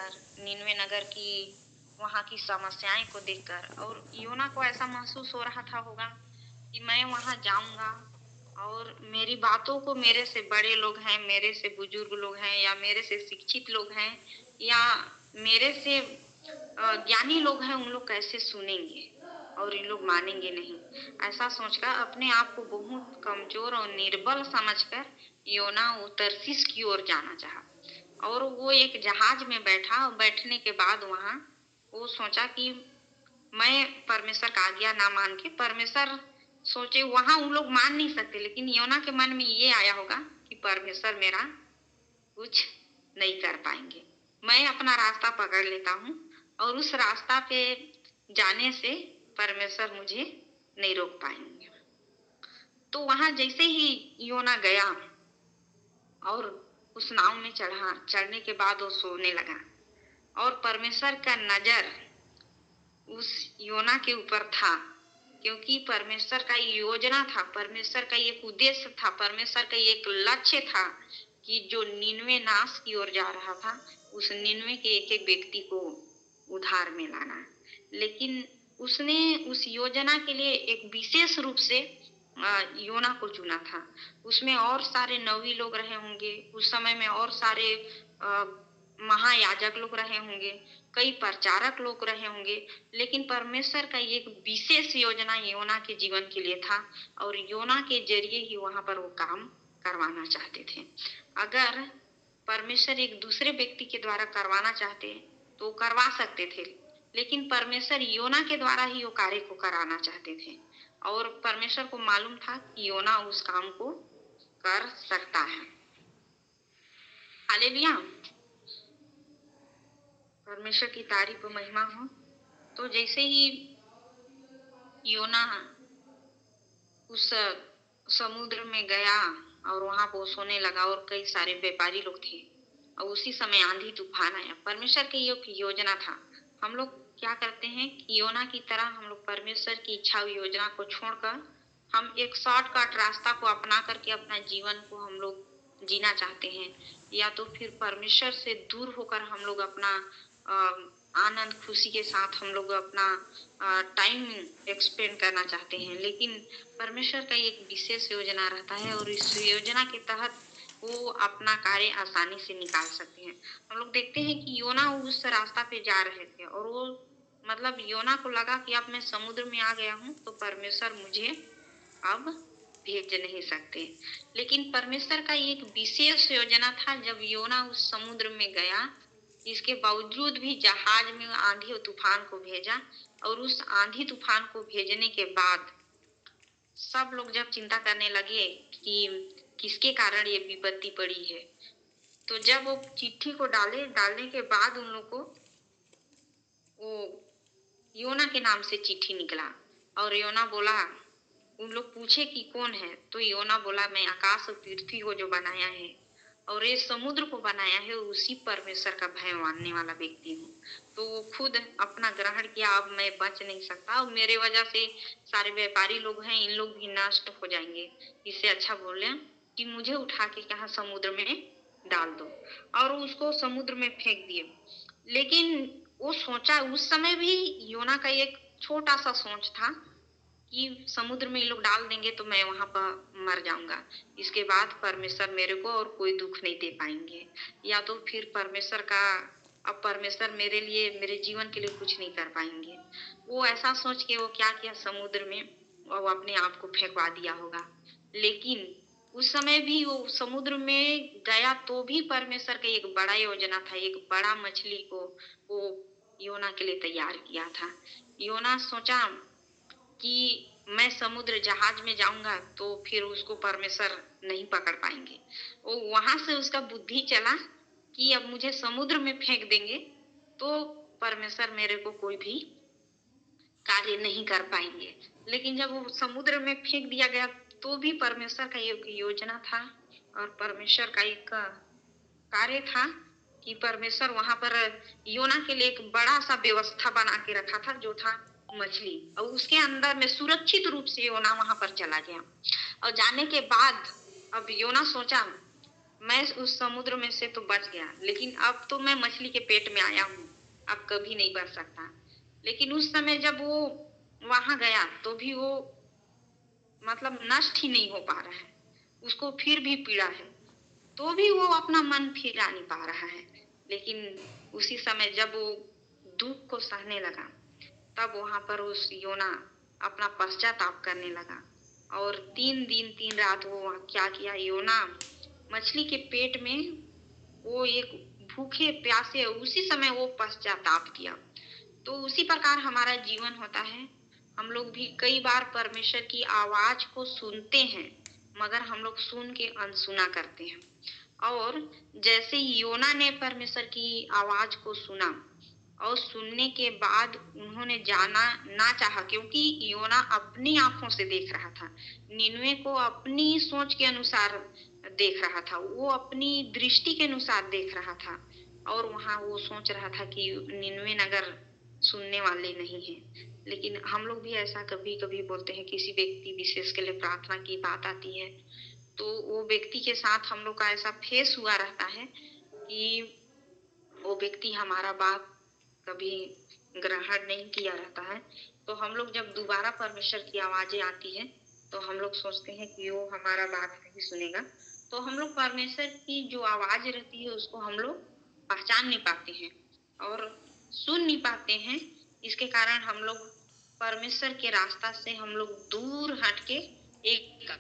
देखकर, निन्वे नगर की वहाँ की समस्याएं को देखकर, और योना को ऐसा महसूस हो रहा था होगा कि मैं वहाँ जाऊंगा और मेरी बातों को मेरे से बड़े लोग हैं, मेरे से बुजुर्ग लोग हैं, या मेरे से शिक्षित लोग हैं, या मेरे से ज्ञानी लोग हैं, उन लोग कैसे सुनेंगे और ये लोग मानेंगे नहीं। ऐसा सोचकर अपने आप को बहुत कमजोर और निर्बल समझकर योना वो तर्शीश की ओर जाना चाहा, और वो एक जहाज में बैठा, और बैठने के बाद वहां वो सोचा कि मैं परमेश्वर का आज्ञा ना मान के, परमेश्वर सोचे वहां उन लोग मान नहीं सकते, लेकिन योना के मन में ये आया होगा कि परमेश्वर मेरा कुछ नहीं कर पाएंगे, मैं अपना रास्ता पकड़ लेता हूँ और उस रास्ता पे जाने से परमेश्वर मुझे नहीं रोक पाएंगे। तो वहां जैसे ही योना गया और उस नाव में चढ़ने के बाद वो सोने लगा, और परमेश्वर का नजर उस योना के ऊपर था, क्योंकि परमेश्वर का योजना था, परमेश्वर का एक उद्देश्य था, परमेश्वर का एक लक्ष्य था कि जो निन्वे नाश की ओर जा रहा था, उस निन्वे के एक एक व्यक्ति को उद्धार में लाना। लेकिन उसने उस योजना के लिए एक विशेष रूप से योना को चुना था। उसमें और सारे नवी लोग रहे होंगे उस समय में, और सारे महायाजक लोग रहे होंगे, कई प्रचारक लोग रहे होंगे, लेकिन परमेश्वर का एक विशेष योजना योना के जीवन के लिए था, और योना के जरिए ही वहां पर वो काम करवाना चाहते थे। अगर परमेश्वर एक दूसरे व्यक्ति के द्वारा करवाना चाहते तो करवा सकते थे, लेकिन परमेश्वर योना के द्वारा ही वो कार्य को कराना चाहते थे, और परमेश्वर को मालूम था कि योना उस काम को कर सकता है। हालेलुया, परमेश्वर की तारीफ और महिमा हो। तो जैसे ही योना उस समुद्र में गया और वहां वो सोने लगा, और कई सारे व्यापारी लोग थे, और उसी समय आंधी तूफान आया। परमेश्वर की एक योजना था। हम लोग क्या करते हैं कि योना की तरह हम लोग परमेश्वर की इच्छा योजना को छोड़कर हम एक शॉर्टकट रास्ता को अपना करके अपना जीवन को हम लोग जीना चाहते हैं, या तो फिर परमेश्वर से दूर होकर हम लोग अपना आनंद खुशी के साथ हम लोग अपना टाइम एक्सपेंड करना चाहते हैं। लेकिन परमेश्वर का एक विशेष योजना रहता है, और इस योजना के तहत वो अपना कार्य आसानी से निकाल सकते हैं। हम लोग देखते हैं कि योना उस रास्ता पे जा रहे थे, और वो मतलब योना को लगा कि अब मैं समुद्र में आ गया हूँ तो परमेश्वर मुझे अब भेज नहीं सकते। लेकिन परमेश्वर का एक विशेष योजना था। जब योना उस समुद्र में गया, इसके बावजूद भी जहाज में आंधी और तूफान को भेजा, और उस आंधी तूफान को भेजने के बाद सब लोग जब चिंता करने लगे कि किसके कारण ये विपत्ति पड़ी है, तो जब वो चिट्ठी को डालने के बाद उन लोग को वो योना के नाम से चिट्ठी निकला, और योना बोला, उन लोग पूछे कि कौन है, तो योना बोला, मैं आकाश और पृथ्वी को जो बनाया है और ये समुद्र को बनाया है उसी परमेश्वर का भय मानने वाला व्यक्ति हूँ। तो वो खुद अपना ग्रहण किया, अब मैं बच नहीं सकता, और मेरे वजह से सारे व्यापारी लोग हैं, इन लोग भी नष्ट हो जाएंगे। इससे अच्छा बोले कि मुझे उठा के यहाँ समुद्र में डाल दो, और उसको समुद्र में फेंक दिए। लेकिन वो सोचा, उस समय भी योना का एक छोटा सा सोच था कि समुद्र में ये लोग डाल देंगे तो मैं वहां पर मर जाऊंगा, इसके बाद परमेश्वर मेरे को और कोई दुख नहीं दे पाएंगे, या तो फिर परमेश्वर का, अब परमेश्वर मेरे लिए, मेरे जीवन के लिए कुछ नहीं कर पाएंगे। वो ऐसा सोच के वो क्या किया, समुद्र में वो अपने आप को फेंकवा दिया होगा। लेकिन उस समय भी वो समुद्र में गया तो भी परमेश्वर का एक बड़ा योजना था, एक बड़ा मछली को वो योना के लिए तैयार किया था। योना सोचा कि मैं समुद्र जहाज में जाऊंगा तो फिर उसको परमेश्वर नहीं पकड़ पाएंगे। वो वहां से उसका बुद्धि चला कि अब मुझे समुद्र में फेंक देंगे तो परमेश्वर मेरे को कोई भी कार्य नहीं कर पाएंगे। लेकिन जब वो समुद्र में फेंक दिया गया तो भी परमेश्वर का एक योजना था, और परमेश्वर का एक कार्य था कि परमेश्वर वहां पर योना के लिए एक बड़ा सा व्यवस्था बना के रखा था, जो था मछली, और उसके अंदर में सुरक्षित रूप से योना वहां पर चला गया। और जाने के बाद अब योना सोचा मैं उस समुद्र में से तो बच गया, लेकिन अब तो मैं मछली के पेट में आया हूँ, अब कभी नहीं बच सकता। लेकिन उस समय जब वो वहां गया तो भी वो मतलब नष्ट ही नहीं हो पा रहा है, उसको फिर भी पीड़ा है, तो भी वो अपना मन फिरा नहीं पा रहा है। लेकिन उसी समय जब वो दुख को सहने लगा, तब वहां पर उस योना अपना पश्चाताप करने लगा। और 3 दिन 3 रात वो वहाँ क्या किया, योना मछली के पेट में वो एक भूखे प्यासे उसी समय वो पश्चाताप किया। तो उसी प्रकार हमारा जीवन होता है। हम लोग भी कई बार परमेश्वर की आवाज को सुनते हैं, मगर हम लोग सुन के अनसुना करते हैं। और जैसे योना ने परमेश्वर की आवाज को सुना और सुनने के बाद उन्होंने जाना ना चाहा, क्योंकि योना अपनी आंखों से देख रहा था, निनवे को अपनी सोच के अनुसार देख रहा था, वो अपनी दृष्टि के अनुसार देख रहा था। और वहां वो सोच रहा था कि निनवे नगर सुनने वाले नहीं है। लेकिन हम लोग भी ऐसा कभी कभी बोलते हैं, किसी व्यक्ति विशेष के लिए प्रार्थना की बात आती है, तो वो व्यक्ति के साथ हम लोग का ऐसा फेस हुआ रहता है कि वो व्यक्ति हमारा बात कभी ग्रहण नहीं किया रहता है। तो हम लोग जब दोबारा परमेश्वर की आवाजें आती है, तो हम लोग सोचते हैं कि वो हमारा बात नहीं सुनेगा। तो हम लोग परमेश्वर की जो आवाज रहती है उसको हम लोग पहचान नहीं पाते हैं और सुन नहीं पाते हैं। इसके कारण हम लोग परमेश्वर के रास्ता से हम लोग दूर हट के एक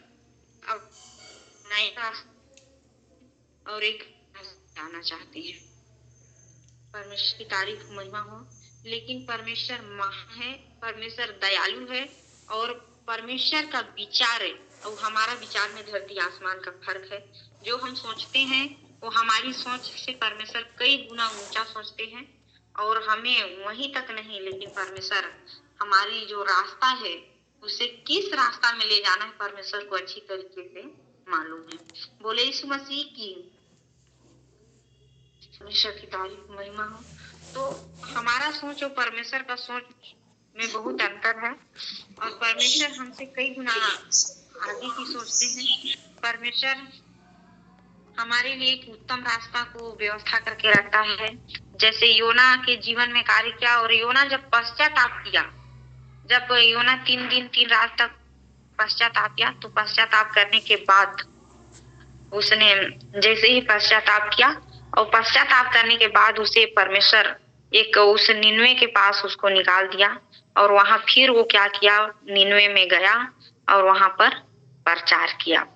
नए रास्ते और एक जाना चाहते हैं। परमेश्वर की तारीफ महिमा हो। लेकिन परमेश्वर महान है, परमेश्वर दयालु है, और परमेश्वर का विचार है और हमारा विचार में धरती आसमान का फर्क है। जो हम सोचते हैं वो हमारी सोच से परमेश्वर कई गुना ऊंचा सोचते हैं, और हमें वहीं तक नहीं, लेकिन परमेश्वर हमारी जो रास्ता है उसे किस रास्ता में ले जाना है परमेश्वर को अच्छी तरीके से मालूम है। बोले यीशु मसीह की परमेश्वर की तारीफ महिमा हो। तो हमारा सोच और परमेश्वर का सोच में बहुत अंतर है, और परमेश्वर हमसे कई गुना आगे की सोचते हैं। परमेश्वर हमारे लिए एक उत्तम रास्ता को व्यवस्था करके रखता है। जैसे योना के जीवन में कार्य किया, और योना जब पश्चाताप किया, जब योना 3 दिन 3 रात तक पश्चाताप किया, तो पश्चाताप करने के बाद उसने जैसे ही पश्चाताप किया, और पश्चाताप करने के बाद उसे परमेश्वर एक उस निनवे के पास उसको निकाल दिया, और वहां फिर वो क्या किया, निनवे में गया और वहां पर प्रचार किया।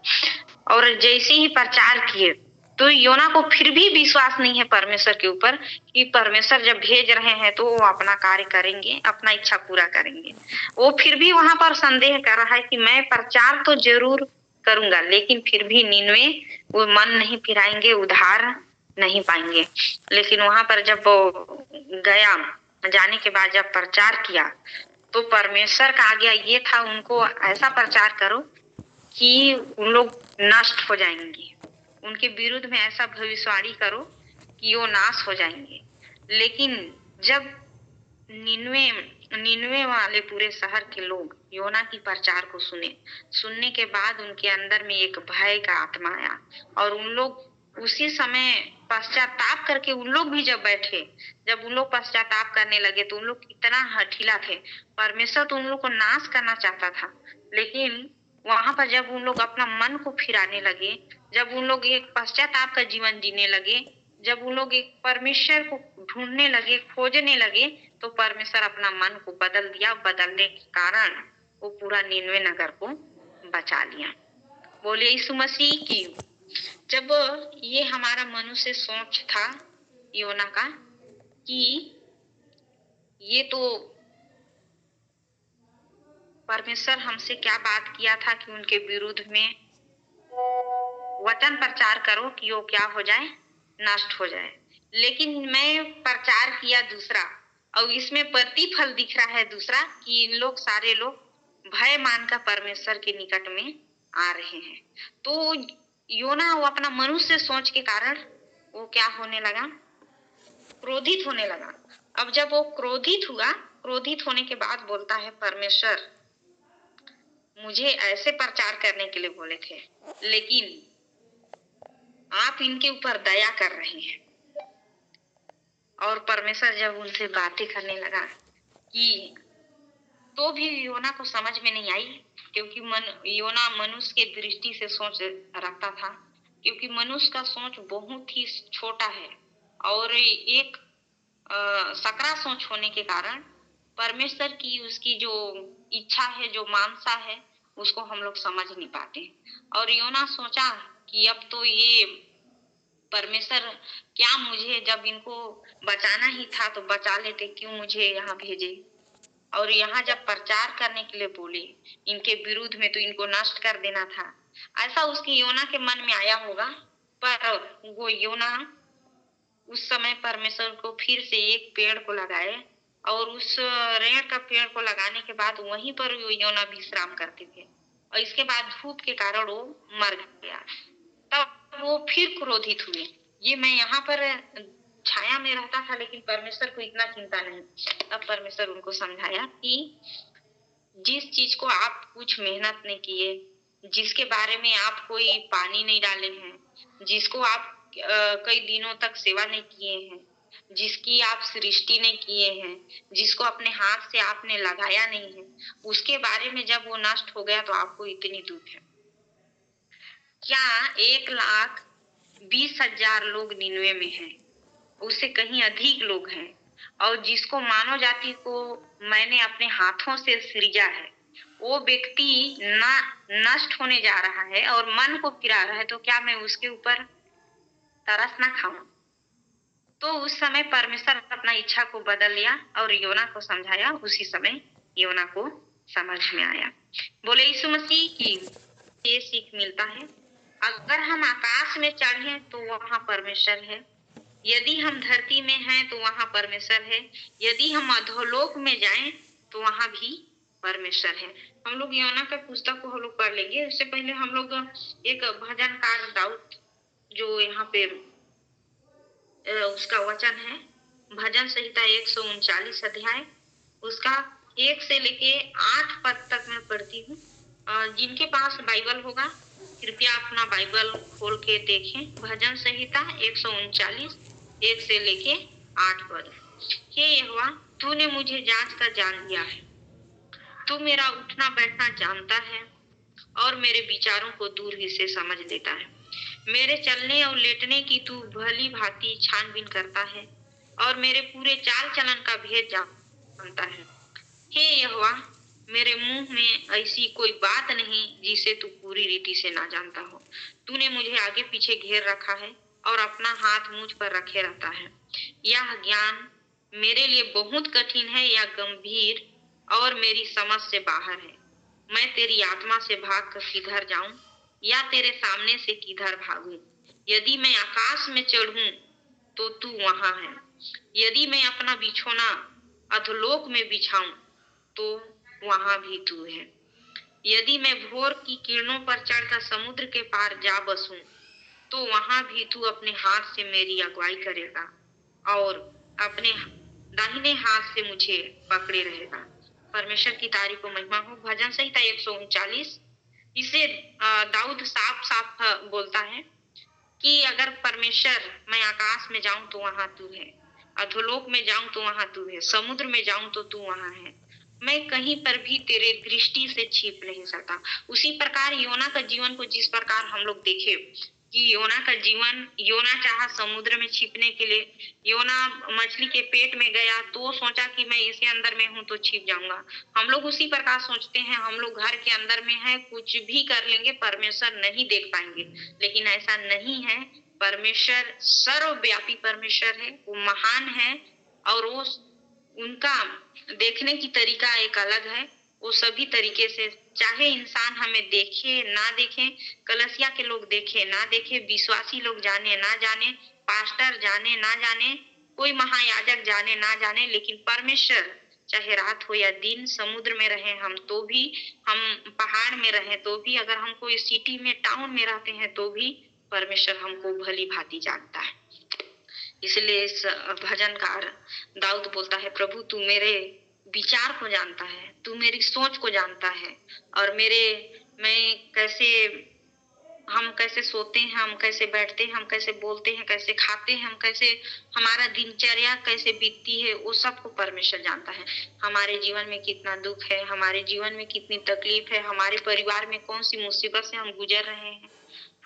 और जैसे ही प्रचार किए, तो योना को फिर भी विश्वास नहीं है परमेश्वर के ऊपर कि परमेश्वर जब भेज रहे हैं तो वो अपना कार्य करेंगे, अपना इच्छा पूरा करेंगे। वो फिर भी वहां पर संदेह कर रहा है कि मैं प्रचार तो जरूर करूंगा, लेकिन फिर भी निनवे वो मन नहीं फिराएंगे, उधार नहीं पाएंगे। लेकिन वहां पर जब वो गया, जाने के बाद जब प्रचार किया, तो परमेश्वर का आज्ञा ये था, उनको ऐसा प्रचार करो कि उन लोग नष्ट हो जाएंगे, उनके विरुद्ध में ऐसा भविष्यवाणी करो कि वो नाश हो जाएंगे। लेकिन जब निन्वे निन्वे वाले पूरे शहर के लोग योना की प्रचार को सुनने के बाद उनके अंदर में एक भय का आत्मा आया, और उन लोग उसी समय पश्चाताप करके उन लोग भी जब बैठे, जब उन लोग पश्चाताप करने लगे, तो उन लोग इतना हठीला थे। परमेश्वर तो उन लोग को नाश करना चाहता था, लेकिन वहां पर जब उन लोग अपना मन को फिराने लगे, जब उन लोग एक पश्चाताप का जीवन जीने लगे, जब उन लोग एक परमेश्वर को ढूंढने लगे, खोजने लगे, तो परमेश्वर अपना मन को बदल दिया। बदलने के कारण वो पूरा निनवे नगर को बचा लिया। बोले यीशु मसीह की। जब ये हमारा मनुष्य सोच था योना का कि ये तो परमेश्वर हमसे क्या बात किया था कि उनके विरुद्ध में वचन प्रचार करो कि वो क्या हो जाए, नष्ट हो जाए। लेकिन मैं प्रचार किया दूसरा, और इसमें प्रतिफल दिख रहा है दूसरा, कि इन लोग सारे लोग भय मानकर परमेश्वर के निकट में आ रहे हैं। तो योना वो अपना मनुष्य सोच के कारण वो क्या होने लगा, क्रोधित होने लगा। अब जब वो क्रोधित हुआ, क्रोधित होने के बाद बोलता है, परमेश्वर मुझे ऐसे प्रचार करने के लिए बोले थे, लेकिन आप इनके ऊपर दया कर रहे हैं। और परमेश्वर जब उनसे बातें करने लगा कि तो भी योना को समझ में नहीं आई, क्योंकि योना मनुष्य के दृष्टि से सोच रखता था, क्योंकि मनुष्य का सोच बहुत ही छोटा है और एक सकरा सोच होने के कारण परमेश्वर की उसकी जो इच्छा है, जो मानसा है, उसको हम लोग समझ नहीं पाते। और योना सोचा कि अब तो ये परमेश्वर क्या, मुझे जब इनको बचाना ही था तो बचा लेते, क्यों मुझे यहाँ भेजे। और यहाँ जब प्रचार करने के लिए बोले इनके विरुद्ध में, तो इनको नष्ट कर देना था, ऐसा उसकी योना के मन में आया होगा। पर वो योना उस समय परमेश्वर को फिर से एक पेड़ को लगाए, और उस रेड़ का पेड़ को लगाने के बाद वहीं पर योना विश्राम करते थे, और इसके बाद धूप के कारण वो मर गया। तब वो फिर क्रोधित हुए। ये मैं यहाँ पर छाया में रहता था, लेकिन परमेश्वर को इतना चिंता नहीं। तब परमेश्वर उनको समझाया कि जिस चीज को आप कुछ मेहनत नहीं किए, जिसके बारे में आप कोई पानी नहीं डाले हैं, जिसको आप कई दिनों तक सेवा नहीं किए हैं, जिसकी आप सृष्टि नहीं किए हैं, जिसको अपने हाथ से आपने लगाया नहीं है, उसके बारे में जब वो नष्ट हो गया तो आपको इतनी दुख है। क्या 1,20,000 लोग निन्वे में हैं, उससे कहीं अधिक लोग हैं, और जिसको मानव जाति को मैंने अपने हाथों से सृजा है, वो व्यक्ति नष्ट होने जा रहा है और मन को फिरा रहा है, तो क्या मैं उसके ऊपर तरस ना खाऊं? तो उस समय परमेश्वर अपना इच्छा को बदल लिया और योना को समझाया। उसी समय योना को समझ में आया। बोले यीशु मसीह की ये सीख मिलता है, अगर हम आकाश में चढ़े तो वहां परमेश्वर है, यदि हम धरती में हैं तो वहां परमेश्वर है, यदि हम अधोलोक में जाएं तो वहां भी परमेश्वर है। हम लोग योना का पुस्तक को हम लोग पढ़ लेंगे। उससे पहले हम लोग एक भजनकार दाऊद, जो यहाँ पे उसका वचन है, भजन संहिता 139 अध्याय, उसका 1 से लेके 8 पद तक मैं पढ़ती हूँ। जिनके पास बाइबल होगा कृपया अपना बाइबल खोल के देखें। भजन संहिता 139 1 से लेके 8 पद। हे यहोवा, तूने मुझे जांच कर जान लिया है, तू मेरा उठना बैठना जानता है और मेरे विचारों को दूर ही से समझ लेता है। मेरे चलने और लेटने की तू भली भांति छानबीन करता है और मेरे पूरे चाल चलन का भेद जानता है। हे यहोवा, मेरे मुंह में ऐसी कोई बात नहीं जिसे तू पूरी रीति से ना जानता हो। तूने मुझे आगे पीछे घेर रखा है और अपना हाथ मुझ पर रखे रहता है। यह ज्ञान मेरे लिए बहुत कठिन है, या गंभीर और मेरी समझ से बाहर है। मैं तेरी आत्मा से भाग कर किधर जाऊं, या तेरे सामने से किधर भागूं? यदि मैं आकाश में चढ़ूं तो तू वहां है, यदि मैं अपना बिछौना अधोलोक में बिछाऊं तो वहां भी तू है। यदि मैं भोर की किरणों पर चढ़कर समुद्र के पार जा बसूं तो वहां भी तू अपने हाथ से मेरी अगुवाई करेगा और अपने दाहिने हाथ से मुझे पकड़े रहेगा। परमेश्वर की तारीफ और महिमा हो। भजन संहिता 139, इसे दाऊद साफ साफ बोलता है कि अगर परमेश्वर, मैं आकाश में जाऊं तो वहां तू है, अधोलोक में जाऊं तो वहां तू है, समुद्र में जाऊं तो तू वहां है, मैं कहीं पर भी तेरे दृष्टि से छिप नहीं सकता। उसी प्रकार योना का जीवन को जिस प्रकार हम लोग देखे कि योना का जीवन, योना चाहा समुद्र में छिपने के लिए, योना मछली के पेट में गया तो सोचा कि मैं इसके अंदर में हूं तो छिप जाऊंगा। हम लोग उसी प्रकार सोचते हैं, हम लोग घर के अंदर में है, कुछ भी कर लेंगे, परमेश्वर नहीं देख पाएंगे, लेकिन ऐसा नहीं है। परमेश्वर सर्वव्यापी परमेश्वर है, वो महान है, और वो उनका देखने की तरीका एक अलग है। वो सभी तरीके से, चाहे इंसान हमें देखे ना देखे, कलसिया के लोग देखे ना देखे, विश्वासी लोग जाने ना जाने, पास्टर जाने ना जाने, कोई महायाजक जाने ना जाने, लेकिन परमेश्वर चाहे रात हो या दिन, समुद्र में रहे हम तो भी, हम पहाड़ में रहे तो भी, अगर हम कोई सिटी में, टाउन में रहते हैं तो भी परमेश्वर हमको भली भांति जानता है। इसलिए इस भजनकार दाऊद बोलता है, प्रभु तू मेरे विचार को जानता है, तू मेरी सोच को जानता है, और मैं कैसे हम कैसे सोते हैं, हम कैसे बैठते हैं, हम कैसे बोलते हैं, कैसे खाते हैं, हम कैसे हमारा दिनचर्या कैसे बीतती है, वो सब को परमेश्वर जानता है। हमारे जीवन में कितना दुःख है, हमारे जीवन में कितनी तकलीफ है, हमारे परिवार में कौन-सी मुसीबत से हम गुज़र रहे हैं,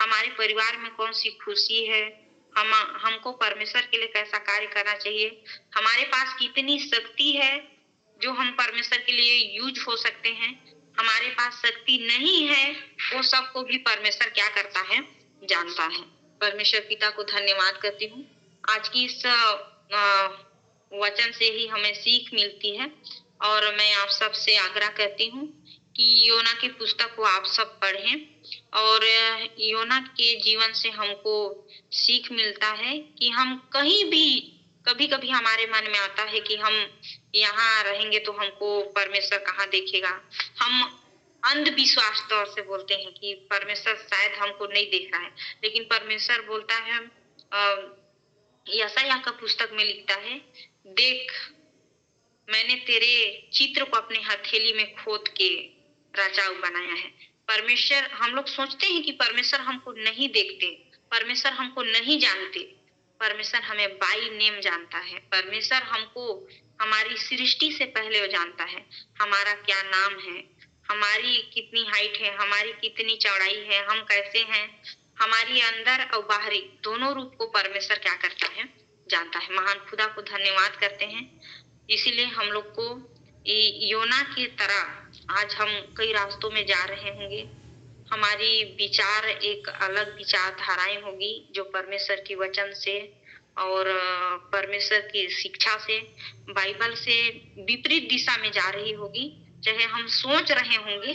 हमारे परिवार में कौन-सी खुशी है, हम हमको परमेश्वर के लिए कैसा कार्य करना चाहिए, हमारे पास कितनी शक्ति है, जो हम परमेश्वर के लिए यूज़ हो सकते हैं। हमारे पास शक्ति नहीं है, वो सबको भी परमेश्वर क्या करता है, जानता है। परमेश्वर पिता को धन्यवाद करती हूँ। आज की इस वचन से ही हमें सीख मिलती है और मैं आप सबसे आग्रह करती हूँ कि योना की पुस्तक को आप सब पढ़ें और योना के जीवन से हमको सीख मिलता है कि हम कहीं भी कभी-कभी हमारे मन में आता है कि हम यहाँ रहेंगे तो हमको परमेश्वर कहाँ देखेगा। हम अंधविश्वास तौर से बोलते हैं कि परमेश्वर शायद हमको नहीं देख रहा है, लेकिन परमेश्वर बोलता है यशायाह का पुस्तक में लिखता है, देख मैंने तेरे चित्र को अपने हथेली में खोद के रचा बनाया है। परमेश्वर हम लोग सोचते हैं कि परमेश्वर हमको नहीं देखते, परमेश्वर हमको नहीं जानते। परमेश्वर हमें बाय नेम जानता है। परमेश्वर हमको हमारी सृष्टि से पहले वो जानता है। हमारा क्या नाम है, हमारी कितनी हाइट है, हमारी कितनी चौड़ाई है, हम कैसे हैं, हमारी अंदर और बाहरी दोनों रूप को परमेश्वर क्या करता है, जानता है। महान खुदा को धन्यवाद करते हैं। इसीलिए हम लोग को योना की तरह आज हम कई रास्तों में जा रहे होंगे। हमारी विचार एक अलग विचारधाराएं होगी जो परमेश्वर की वचन से और परमेश्वर की शिक्षा से, बाइबल से विपरीत दिशा में जा रही होगी। चाहे हम सोच रहे होंगे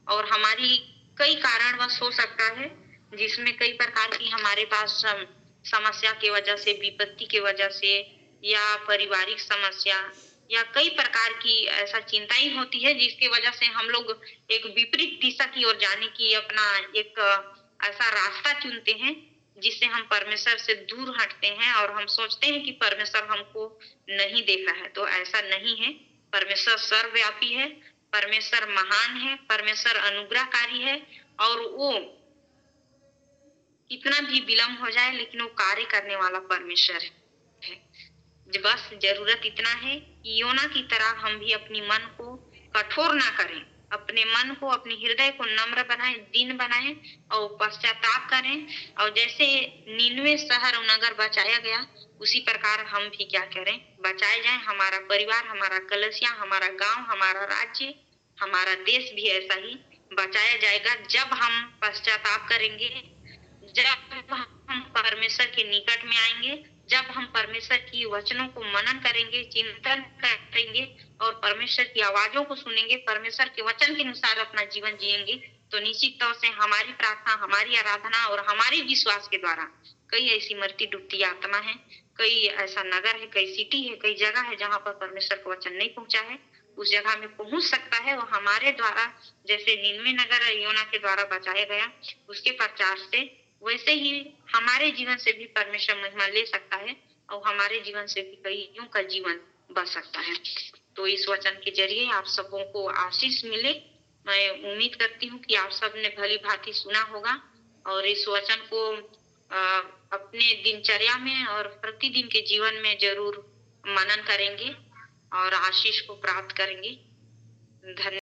और हमारी कई कारणवश हो सकता है जिसमें कई प्रकार की हमारे पास समस्या की वजह से, विपत्ति की वजह से या पारिवारिक समस्या या कई प्रकार की ऐसा चिंताएं होती है जिसकी वजह से हम लोग एक विपरीत दिशा की ओर जाने की अपना एक ऐसा रास्ता चुनते हैं जिससे हम परमेश्वर से दूर हटते हैं और हम सोचते हैं कि परमेश्वर हमको नहीं देख रहा है। तो ऐसा नहीं है। परमेश्वर सर्वव्यापी है, परमेश्वर महान है, परमेश्वर अनुग्रहकारी है और वो कितना भी विलम्ब हो जाए लेकिन वो कार्य करने वाला परमेश्वर है। बस जरूरत इतना है कि योना की तरह हम भी अपनी मन को कठोर ना करें, अपने मन को, अपने हृदय को नम्र बनाएं, दीन बनाएं और पश्चाताप करें। और जैसे निन्वे शहर और नगर बचाया गया उसी प्रकार हम भी क्या करें, बचाए जाएं। हमारा परिवार, हमारा कलसिया, हमारा गांव, हमारा राज्य, हमारा देश भी ऐसा ही बचाया जाएगा जब हम पश्चाताप करेंगे, जब हम परमेश्वर के निकट में आएंगे, जब हम परमेश्वर की वचनों को मनन करेंगे, चिंतन करेंगे और परमेश्वर की आवाजों को सुनेंगे, परमेश्वर के वचन के अनुसार अपना जीवन जिएंगे, तो निश्चित तौर से हमारी प्रार्थना, हमारी आराधना और हमारे विश्वास के द्वारा कई ऐसी मरती डूबती आत्मा है, कई ऐसा नगर है, कई सिटी है, कई जगह है जहाँ पर परमेश्वर का वचन नहीं पहुंचा है, उस जगह में पहुंच सकता है। वो हमारे द्वारा, जैसे निन्वे नगर योना के द्वारा बचाया गया उसके प्रचार से, वैसे ही हमारे जीवन से भी परमेश्वर महिमा ले सकता है और हमारे जीवन से भी कईयों का जीवन बच सकता है। तो इस वचन के जरिए आप सबों को आशीष मिले। मैं उम्मीद करती हूँ कि आप सब ने भली भांति सुना होगा और इस वचन को अपने दिनचर्या में और प्रतिदिन के जीवन में जरूर मनन करेंगे और आशीष को प्राप्त करेंगे। धन्यवाद।